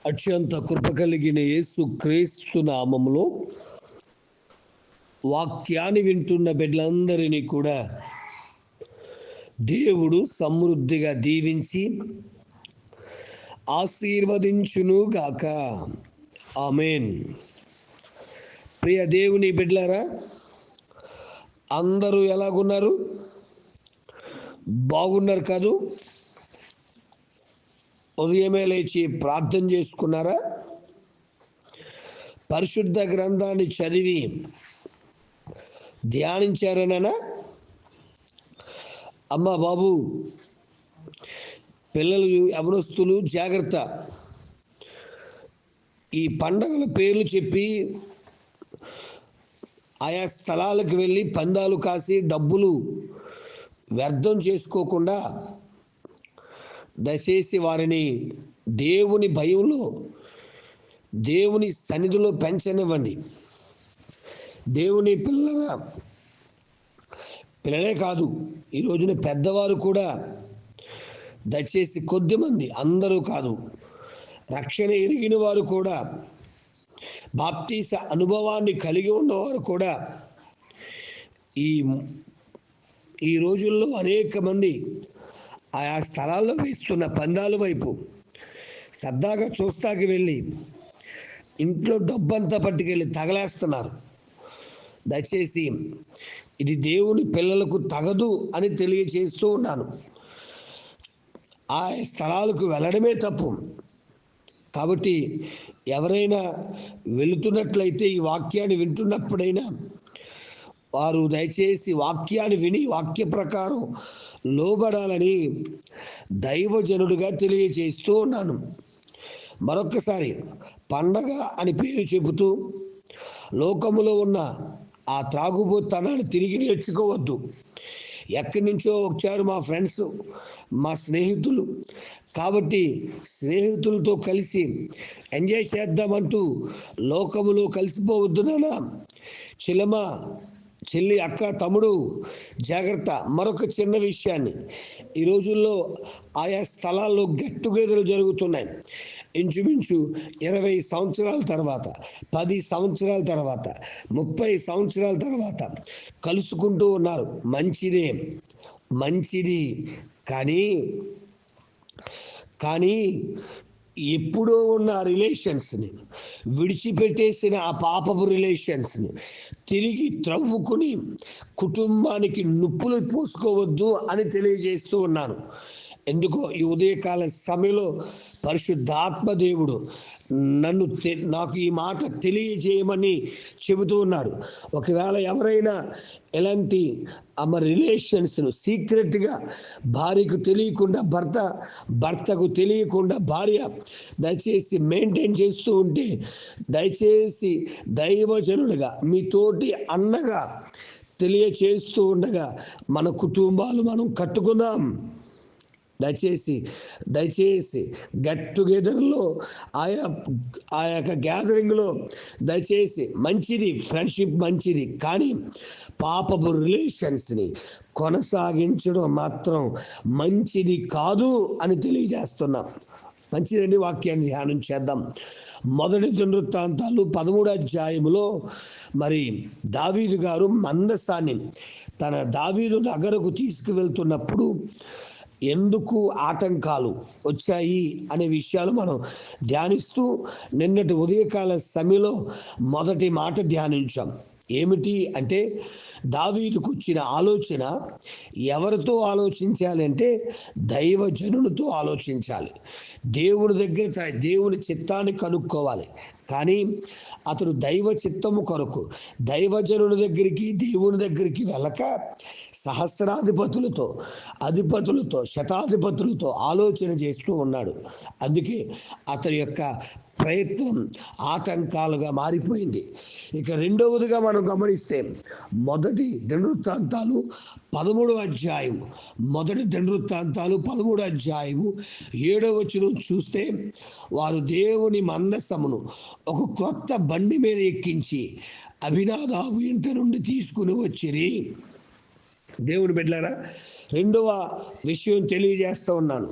అత్యంత కృప కలిగిన యేసు క్రీస్తు నామములో వాక్యాన్ని వింటున్న బిడ్డలందరినీ కూడా దేవుడు సమృద్ధిగా దీవించి ఆశీర్వదించును గాక. ఆమేన్. ప్రియ దేవుని బిడ్డలారా, అందరూ ఎలాగున్నారు? బాగున్నారు కాదు? ఉదయమే లేచి ప్రార్థన చేసుకున్నారా? పరిశుద్ధ గ్రంథాన్ని చదివి ధ్యానించారనా? అమ్మ బాబు, పిల్లలు యవనస్తులు జాగ్రత్త. ఈ పండగల పేర్లు చెప్పి ఆయా స్థలాలకు వెళ్ళి పందాలు కాసి డబ్బులు వ్యర్థం చేసుకోకుండా దయచేసి వారిని దేవుని భయంలో, దేవుని సన్నిధిలో పెంచనివ్వండి. దేవుని పిల్లలే కాదు, ఈ రోజున పెద్దవారు కూడా దయచేసి కొద్దిమంది, అందరూ కాదు, రక్షణ ఎరిగిన వారు కూడా, బాప్తీస అనుభవాన్ని కలిగి ఉన్నవారు కూడా ఈ రోజుల్లో అనేక మంది ఆయా స్థలాల్లో వేస్తున్న పందాల వైపు సరదాగా చూస్తాకి వెళ్ళి ఇంట్లో డబ్బంతా పట్టుకెళ్ళి తగలేస్తున్నారు. దయచేసి ఇది దేవుని పిల్లలకు తగదు అని తెలియచేస్తూ ఉన్నాను. ఆ స్థలాలకు వెళ్ళడమే తప్పు. కాబట్టి ఎవరైనా వెళుతున్నట్లయితే ఈ వాక్యాన్ని వింటున్నప్పుడైనా వారు దయచేసి వాక్యాన్ని విని వాక్య ప్రకారం లోబడాలని దైవజనుడిగా తెలియచేస్తూ ఉన్నాను. మరొక్కసారి పండగ అని పేరు చెబుతూ లోకములో ఉన్న ఆ త్రాగుబోతనాన్ని తిరిగి నేర్చుకోవద్దు. ఎక్కడి నుంచో వచ్చారు మా ఫ్రెండ్స్, మా స్నేహితులు, కాబట్టి స్నేహితులతో కలిసి ఎంజాయ్ చేద్దామంటూ లోకములో కలిసిపోవద్దు నాన్న. చెల్లి, అక్క, తమ్ముడు జాగ్రత్త. మరొక చిన్న విషయాన్ని, ఈ రోజుల్లో ఆయా స్థలాల్లో గెట్ టుగెదర్లు జరుగుతున్నాయి. ఇంచుమించు 20 సంవత్సరాల తర్వాత, 10 సంవత్సరాల తర్వాత, 30 సంవత్సరాల తర్వాత కలుసుకుంటూ ఉన్నారు. మంచిది. కానీ ఎప్పుడో ఉన్న రిలేషన్స్ని విడిచిపెట్టేసిన ఆ పాపపు రిలేషన్స్ని తిరిగి త్రవ్వుకుని కుటుంబానికి నిప్పులు పోసుకోవద్దు అని తెలియజేస్తూ ఉన్నాను. ఎందుకో ఈ ఉదయకాల సమయంలో పరిశుద్ధాత్మ దేవుడు నాకు ఈ మాట తెలియజేయమని చెబుతూ ఉన్నాడు. ఒకవేళ ఎవరైనా ఎలాంటి రిలేషన్స్ను సీక్రెట్గా భార్యకు తెలియకుండా, భర్తకు తెలియకుండా భార్య దయచేసి మెయింటైన్ చేస్తూ ఉంటే, దయచేసి దైవజనుడిగా మీతోటి అన్నగా తెలియచేస్తూ ఉండగా మన కుటుంబాలు మనం కట్టుకుందాం. దయచేసి గెట్ టుగెదర్లో ఆ యొక్క గ్యాదరింగ్లో దయచేసి మంచిది, ఫ్రెండ్షిప్ మంచిది, కానీ పాపపు రిలేషన్స్ని కొనసాగించడం మాత్రం మంచిది కాదు అని తెలియజేస్తున్నాం. మంచిదండి. వాక్యాన్ని ధ్యానం చేద్దాం. మొదటి దినవృత్తాంతాలు 13వ అధ్యాయములో దావీదు గారు మందసాన్ని తన దావీదు నగరకు తీసుకువెళ్తున్నప్పుడు ఎందుకు ఆటంకాలు వచ్చాయి అనే విషయాలు మనం ధ్యానిస్తూ నిన్నటి ఉదయకాల సమయంలో మొదటి మాట ధ్యానించాం. ఏమిటి అంటే, దావీదుకు వచ్చిన ఆలోచన ఎవరితో ఆలోచించాలి అంటే దైవజనునితో ఆలోచించాలి. దేవుని దగ్గర దేవుని చిత్తాన్ని కనుక్కోవాలి. కానీ అతడు దైవ చిత్తము కొరకు దైవజనుని దగ్గరికి, దేవుని దగ్గరికి వెళ్ళక అధిపతులతో శతాధిపతులతో ఆలోచన చేస్తూ ఉన్నాడు. అందుకే అతని యొక్క ప్రయత్నం ఆటంకాలుగా మారిపోయింది. ఇక రెండవదిగా మనం గమనిస్తే మొదటి దినవృత్తాంతాలు 13వ అధ్యాయం 7వ వచనం చూస్తే, వారు దేవుని మందసమును ఒక క్రొత్త బండి మీద ఎక్కించి అభినాదాబు ఇంట నుండి తీసుకుని వచ్చిరి. దేవుని బిడ్డలారా, రెండవ విషయం తెలియజేస్తూ ఉన్నాను.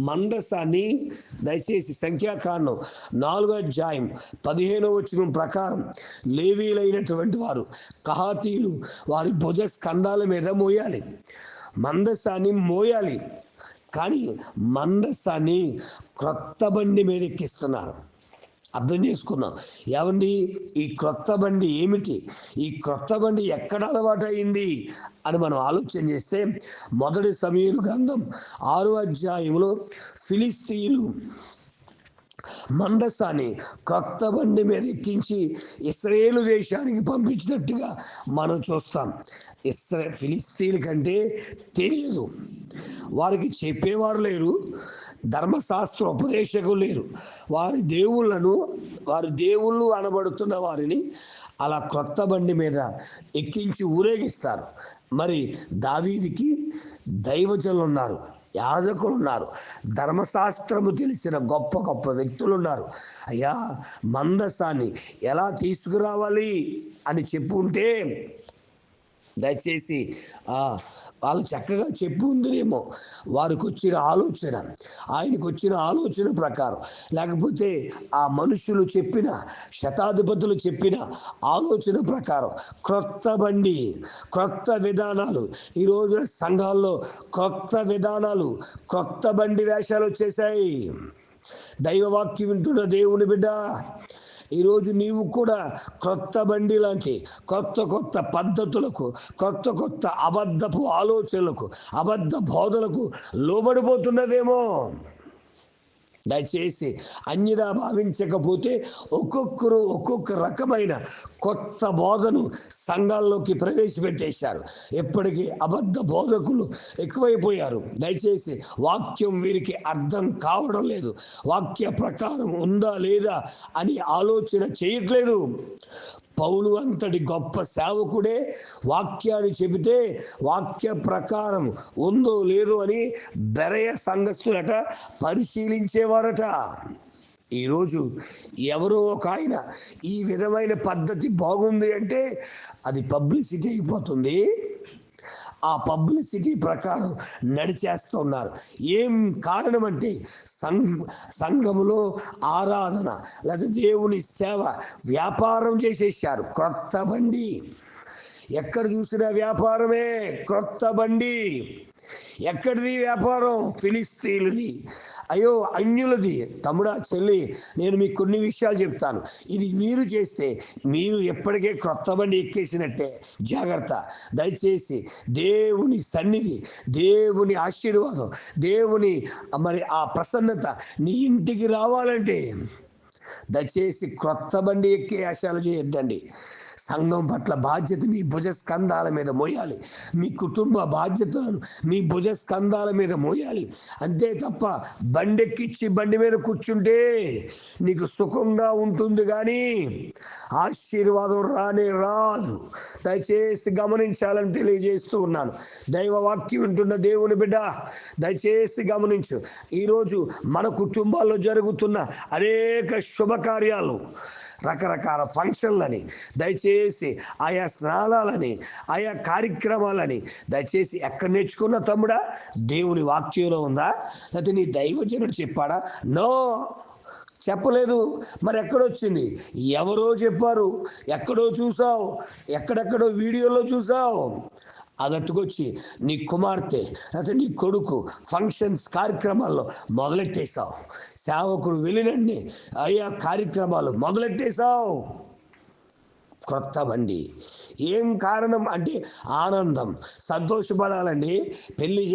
మందసాన్ని దయచేసి సంఖ్యాకాండం 4:15 ప్రకారం లేవీలైనటువంటి వారు కహాతీయులు వారి భుజ స్కంధాల మీద మోయాలి, మందసాన్ని మోయాలి. కానీ మందసాన్ని క్రొత్త బండి మీద ఎక్కిస్తున్నారు. అర్థం చేసుకున్నాం. ఏమండి ఈ క్రొత్త బండి ఏమిటి, ఈ క్రొత్త బండి ఎక్కడ అలవాటు అయింది అని మనం ఆలోచన చేస్తే, మొదటి సమూయేలు గ్రంథం 6వ ఫిలిస్తీయులు మందసాన్ని క్రొత్త బండి మీద ఎక్కించి ఇశ్రాయేలు దేశానికి పంపించినట్టుగా మనం చూస్తాం. ఫిలిస్తీన్ల కంటే తెలియదు, వారికి చెప్పేవారు లేరు, ధర్మశాస్త్ర ఉపదేశకులు లేరు. వారి దేవుళ్ళు అనబడుతున్న వారిని అలా క్రొత్త బండి మీద ఎక్కించి ఊరేగిస్తారు. మరి దావీదుకి దైవజనులు ఉన్నారు, యాజకులు ఉన్నారు, ధర్మశాస్త్రము తెలిసిన గొప్ప గొప్ప వ్యక్తులు ఉన్నారు. అయ్యా మందసాన్ని ఎలా తీసుకురావాలి అని చెప్పుంటే దయచేసి వాళ్ళు చక్కగా చెప్పు ఉందినేమో. వారికి వచ్చిన ఆలోచన, ఆయనకు వచ్చిన ఆలోచన ప్రకారం, లేకపోతే ఆ మనుషులు చెప్పిన, శతాధిపతులు చెప్పిన ఆలోచన ప్రకారం క్రొత్త బండి, క్రొత్త విధానాలు. ఈరోజు సంఘాల్లో క్రొత్త విధానాలు, క్రొత్త బండి వేషాలు వచ్చేసాయి. దైవవాక్యం వింటున్న దేవుని బిడ్డ, ఈరోజు నీవు కూడా క్రొత్త బండి లాంటి కొత్త కొత్త పద్ధతులకు, కొత్త కొత్త అబద్ధపు ఆలోచనలకు, అబద్ధ బోధలకు లోబడిపోతున్నదేమో. దయచేసి అన్యదా భావించకపోతే ఒక్కొక్కరు ఒక్కొక్క రకమైన కొత్త బోధను సంఘాల్లోకి ప్రవేశపెట్టేశారు. ఎప్పటికీ అబద్ధ బోధకులు ఎక్కువైపోయారు. దయచేసి వాక్యం వీరికి అర్థం కావడం లేదు, వాక్య ప్రకారం ఉందా లేదా అని ఆలోచన చేయట్లేదు. పౌలు అంతటి గొప్ప సేవకుడే వాక్యాన్ని చెబితే వాక్య ప్రకారం ఉందో లేదో అని బెరయ సంఘస్థులట పరిశీలించేవారట. ఈరోజు ఎవరో ఒక ఆయన ఈ విధమైన పద్ధతి బాగుంది అంటే అది పబ్లిసిటీ అయిపోతుంది. ఆ పబ్లిసిటీ ప్రకారం నడిచేస్తున్నారు. ఏం కారణం అంటే సంఘములో ఆరాధన లేదా దేవుని సేవ వ్యాపారం చేసేసారు. క్రొత్త బండి, ఎక్కడ చూసినా వ్యాపారమే. క్రొత్త బండి ఎక్కడిది వ్యాపారం? ఫిలిస్తీన్లది, అయ్యో అన్యులది. తమ్ముడా చెల్లి, నేను మీకు కొన్ని విషయాలు చెప్తాను. ఇది మీరు చేస్తే మీరు ఎప్పటికే క్రొత్త బండి ఎక్కేసినట్టే. జాగ్రత్త. దయచేసి దేవుని సన్నిధి, దేవుని ఆశీర్వాదం, దేవుని మరి ఆ ప్రసన్నత నీ ఇంటికి రావాలంటే దయచేసి క్రొత్త బండి ఎక్కే ఆశలు చేయొద్దండి. సంఘం పట్ల బాధ్యత మీ భుజ స్కంధాల మీద మోయాలి. మీ కుటుంబ బాధ్యతలను మీ భుజ స్కంధాల మీద మోయాలి. అంతే తప్ప బండెక్కిచ్చి బండి మీద కూర్చుంటే నీకు సుఖంగా ఉంటుంది, కానీ ఆశీర్వాదం రానే రాదు. దయచేసి గమనించాలని తెలియజేస్తూ ఉన్నాను. దైవవాక్యం వింటున్న దేవుని బిడ్డ, దయచేసి గమనించు. ఈరోజు మన కుటుంబాల్లో జరుగుతున్న అనేక శుభకార్యాలు, రకరకాల ఫంక్షన్లని, దయచేసి ఆయా స్నానాలని, ఆయా కార్యక్రమాలని దయచేసి ఎక్కడ నేర్చుకున్న తమ్ముడా? దేవుని వాక్యంలో ఉందా? లేకపోతే నీ దైవజనుడు చెప్పాడా? నో, చెప్పలేదు. మరి ఎక్కడొచ్చింది? ఎవరో చెప్పారు, ఎక్కడో చూసావు, ఎక్కడెక్కడో వీడియోలో చూసావు. అదట్టుకొచ్చి నీ కుమార్తె లేకపోతే నీ కొడుకు ఫంక్షన్స్ కార్యక్రమాల్లో మొదలెట్టేశావు. సేవకుడు వెళ్ళినండి అయ్యా కార్యక్రమాలు మొదలెట్టేశావు. క్రొత్త బండి. ఏం కారణం అంటే ఆనందం, సంతోషపడాలండి. పెళ్లి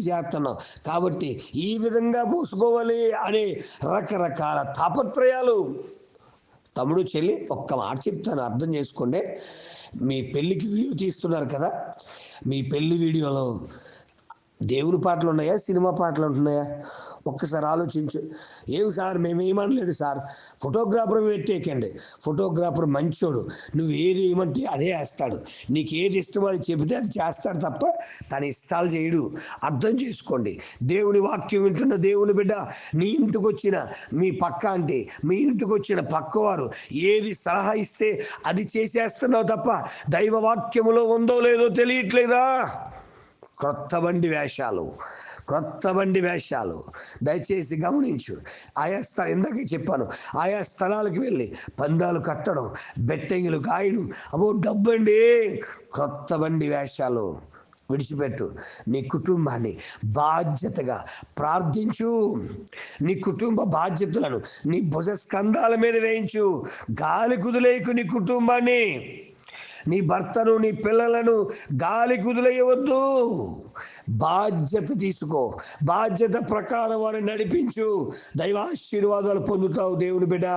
చేస్తున్నాం కాబట్టి ఈ విధంగా పోసుకోవాలి అనే రకరకాల తాపత్రయాలు. తమ్ముడు చెల్లి, ఒక్క మాట చెప్తాను, అర్థం చేసుకోండి. మీ పెళ్ళికి వీడియో తీస్తున్నారు కదా, మీ పెళ్లి వీడియోలో దేవుని పాటలు ఉన్నాయా, సినిమా పాటలు ఉంటున్నాయా? ఒక్కసారి ఆలోచించు. ఏం సార్, మేమేమనలేదు సార్, ఫోటోగ్రాఫర్ పెట్టేకండి. ఫోటోగ్రాఫర్ మంచోడు, నువ్వు ఏది ఏమంటే అదే వేస్తాడు. నీకు ఏది ఇష్టమో అది చెబితే అది చేస్తాడు తప్ప తన ఇష్టాలు చేయడు. అర్థం చేసుకోండి. దేవుని వాక్యం వింటున్న దేవుని బిడ్డ, నీ ఇంటికి వచ్చిన మీ పక్క అంటే, మీ ఇంటికి వచ్చిన పక్కవారు ఏది సలహా ఇస్తే అది చేసేస్తున్నావు తప్ప దైవ వాక్యములో ఉందో లేదో తెలియట్లేదా? క్రొత్త బండి వేషాలు, క్రొత్త బండి వేషాలు. దయచేసి గమనించు. ఇందాకే చెప్పాను, ఆయా స్థలాలకు వెళ్ళి పందాలు కట్టడం, బెట్టింగులు కాయడం, అబ్బో డబ్బండి. క్రొత్త బండి వేషాలు విడిచిపెట్టు. నీ కుటుంబాన్ని బాధ్యతగా ప్రార్థించు. నీ కుటుంబ బాధ్యతలను నీ భుజ స్కంధాల మీద వేయించు. గాలి కుదిలేయకు నీ కుటుంబాన్ని. నీ భర్తను, నీ పిల్లలను గాలి కుదిలేయవద్దు. బాధ్యత తీసుకో. బాధ్యత ప్రకారం వారిని నడిపించు. దైవాశీర్వాదాలు పొందుతావు దేవుని బిడ్డ.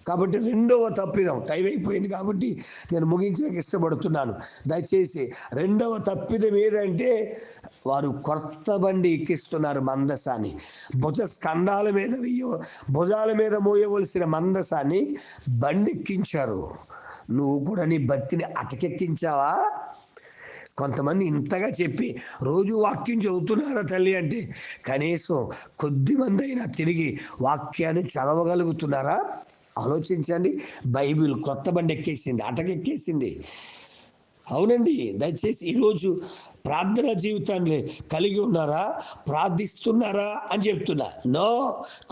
కాబట్టి రెండవ తప్పిదం, టైం అయిపోయింది కాబట్టి నేను ముగించడానికి ఇష్టపడుతున్నాను. దయచేసి రెండవ తప్పిదం ఏదంటే, వారు కొత్త బండి ఎక్కిస్తున్నారు మందసాన్ని. భుజాల మీద మోయవలసిన మందసాన్ని బండి ఎక్కించారు. నువ్వు కూడా నీ భక్తిని అటకెక్కించావా? కొంతమంది ఇంతగా చెప్పి రోజు వాక్యం చదువుతున్నారా తల్లి అంటే, కనీసం కొద్ది మంది అయినా తిరిగి వాక్యాన్ని చదవగలుగుతున్నారా? ఆలోచించండి. బైబిల్ కొత్త బండి ఎక్కేసింది, అటకెక్కేసింది. అవునండి. దయచేసి ఈరోజు ప్రార్థనా జీవితాన్ని కలిగి ఉన్నారా? ప్రార్థిస్తున్నారా అని చెప్తున్నా. నో.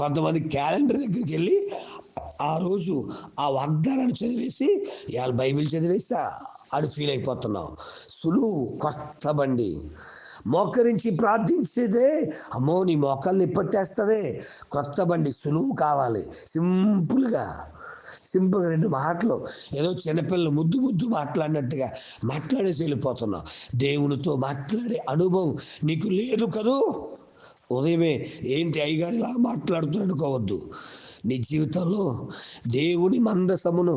కొంతమంది క్యాలెండర్ దగ్గరికి వెళ్ళి ఆ రోజు ఆ వాగ్దానాన్ని చదివేసి ఇవాళ బైబిల్ చదివేస్తా అని ఫీల్ అయిపోతున్నావు. సులువు కొత్త బండి. మోకరించి ప్రార్థించేదే అమ్మో నీ మోకాల్ని పట్టేస్తుంది. కొత్త బండి సులువు కావాలి. సింపుల్గా 2 మాటలు, ఏదో చిన్నపిల్లలు ముద్దు మాట్లాడినట్టుగా మాట్లాడేసి వెళ్ళిపోతున్నావు. దేవునితో మాట్లాడే అనుభవం నీకు లేదు కదూ. ఉదయమే ఏంటి అయ్యగారు ఇలా మాట్లాడుతున్నా అనుకోవద్దు. నీ జీవితంలో దేవుని మందసమును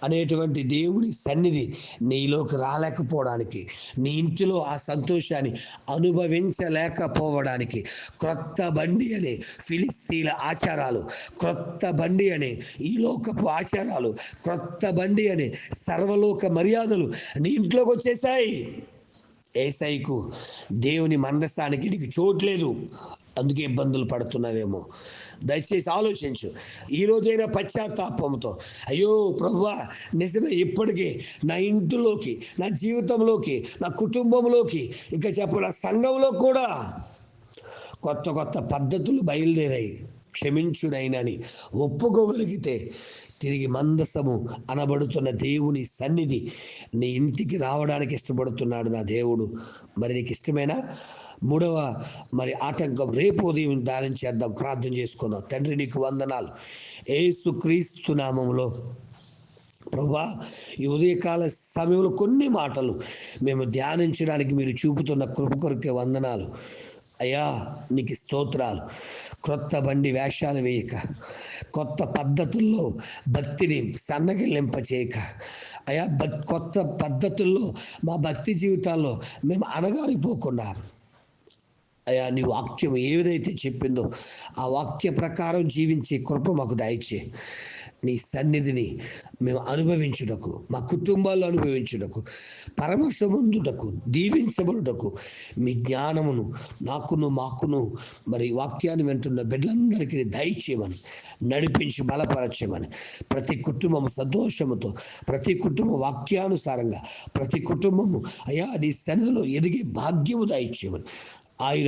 అనేటువంటి దేవుని సన్నిధి నీలోకి రాలేకపోవడానికి, నీ ఇంటిలో ఆ సంతోషాన్ని అనుభవించలేకపోవడానికి, క్రొత్త బండి అనే ఫిలిస్తీన్ల ఆచారాలు, క్రొత్త బండి అనే ఈ లోకపు ఆచారాలు, క్రొత్త బండి అనే సర్వలోక మర్యాదలు నీ ఇంట్లోకి వచ్చేసాయి. ఏసైకు దేవుని మందసానికి నీకు చోట్లేదు. అందుకే ఇబ్బందులు పడుతున్నావేమో. దయచేసి ఆలోచించు. ఈరోజైనా పశ్చాత్తాపంతో, అయ్యో ప్రభువా నిజమే, ఇప్పటికీ నా ఇంటిలోకి, నా జీవితంలోకి, నా కుటుంబంలోకి, ఇంకా చెప్పు నా సంఘంలో కూడా కొత్త పద్ధతులు బయలుదేరాయి. క్షమించునైనని ఒప్పుకోగలిగితే తిరిగి మందసము అనబడుతున్న దేవుని సన్నిధి నీ ఇంటికి రావడానికి ఇష్టపడుతున్నాడు నా దేవుడు. మరి నీకు ఇష్టమేనా? మూడవ ఆటంకం రేపు ఉదయం దానం చేద్దాం, ప్రార్థన చేసుకుందాం. తండ్రి నీకు వందనాలు. యేసుక్రీస్తు నామములో ప్రభువా, ఈ ఉదయకాల సమయంలో కొన్ని మాటలు మేము ధ్యానించడానికి మీరు చూపుతున్న కృప కొరకే వందనాలు అయ్యా. నీకు స్తోత్రాలు. క్రొత్త బండి వేషాలు వేయక, కొత్త పద్ధతుల్లో భక్తిని సన్నగిల్లింపచేయక అయ్యా, కొత్త పద్ధతుల్లో మా భక్తి జీవితాల్లో మేము అణగారిపోకుండా అయ్యా, నీ వాక్యం ఏదైతే చెప్పిందో ఆ వాక్య ప్రకారం జీవించే కృప మాకు దయచే. నీ సన్నిధిని మేము అనుభవించుటకు, మా కుటుంబాల్లో అనుభవించుటకు, పరమశమందుటకు, దీవించబడుటకు మీ జ్ఞానమును మాకును వాక్యాన్ని వింటున్న బిడ్డలందరికీ దయచేయమని, నడిపించి బలపరచమని, ప్రతి కుటుంబము సంతోషముతో, ప్రతి కుటుంబం వాక్యానుసారంగా, ప్రతి కుటుంబము అయ్యా నీ సన్నిధిలో ఎదిగే భాగ్యము దయచేయమని,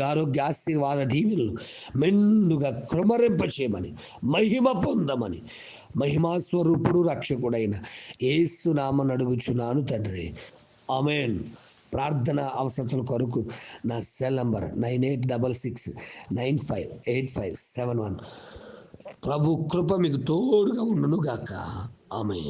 ఆరోగ్య ఆశీర్వాద దీవెనలు మెండుగా కృమరింపచేయమని, మహిమ పొందమని, మహిమాస్వరూపుడు రక్షకుడైన యేసు నామమున అడుగుచున్నాను తండ్రి. ఆమేన్. ప్రార్థన అవసరతల కొరకు నా సెల్ నంబర్ 9866958571. ప్రభు కృప మీకు తోడుగా ఉండును గాక. ఆమేన్.